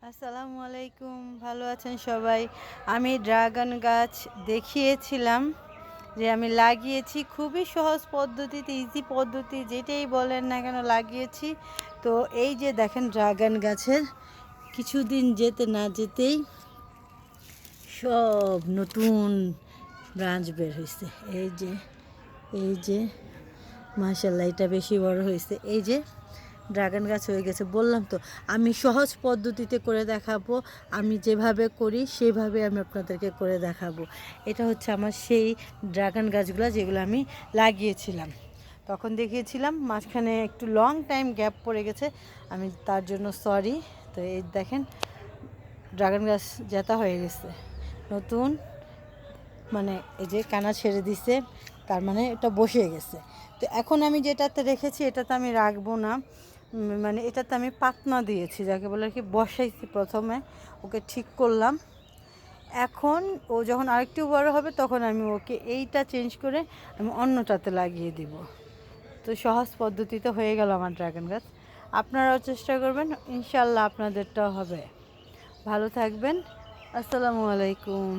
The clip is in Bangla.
আসসালামু আলাইকুম, ভালো আছেন সবাই? আমি ড্রাগন গাছ দেখিয়েছিলাম যে আমি লাগিয়েছি খুবই সহজ পদ্ধতিতে, ইজি পদ্ধতি যেটাই বলেন না কেন লাগিয়েছি। তো এই যে দেখেন ড্রাগন গাছের কিছুদিন যেতে না যেতেই সব নতুন ব্রাঞ্চ বের হয়েছে। এই যে মাশাআল্লাহ, এটা বেশি বড় হয়েছে। এই যে ড্রাগন গাছ হয়ে গেছে। বললাম তো আমি সহজ পদ্ধতিতে করে দেখাবো, আমি যেভাবে করি সেভাবে আমি আপনাদেরকে করে দেখাবো। এটা হচ্ছে আমার সেই ড্রাগন গাছগুলো যেগুলো আমি লাগিয়েছিলাম, তখন দেখিয়েছিলাম। মাঝখানে একটু লং টাইম গ্যাপ পড়ে গেছে, আমি তার জন্য সরি। তো এই দেখেন ড্রাগন গাছ জেতা হয়ে গেছে নতুন, মানে এই যে কানা ছেড়ে দিছে, তার মানে এটা বসে গেছে। তো এখন আমি যেটাতে রেখেছি এটাতে আমি রাখবো না, মানে এটাতে আমি পাতনা দিয়েছি, যাকে বলে আর কি বসাইছি। প্রথমে ওকে ঠিক করলাম, এখন ও যখন আরেকটু বড় হবে তখন আমি ওকে এইটা চেঞ্জ করে আমি অন্যটাতে লাগিয়ে দিব। তো সহজ পদ্ধতিতে হয়ে গেল আমার ড্রাগন গাছ। আপনারাও চেষ্টা করবেন, ইনশাল্লাহ আপনাদেরটাও হবে। ভালো থাকবেন। আসসালামু আলাইকুম।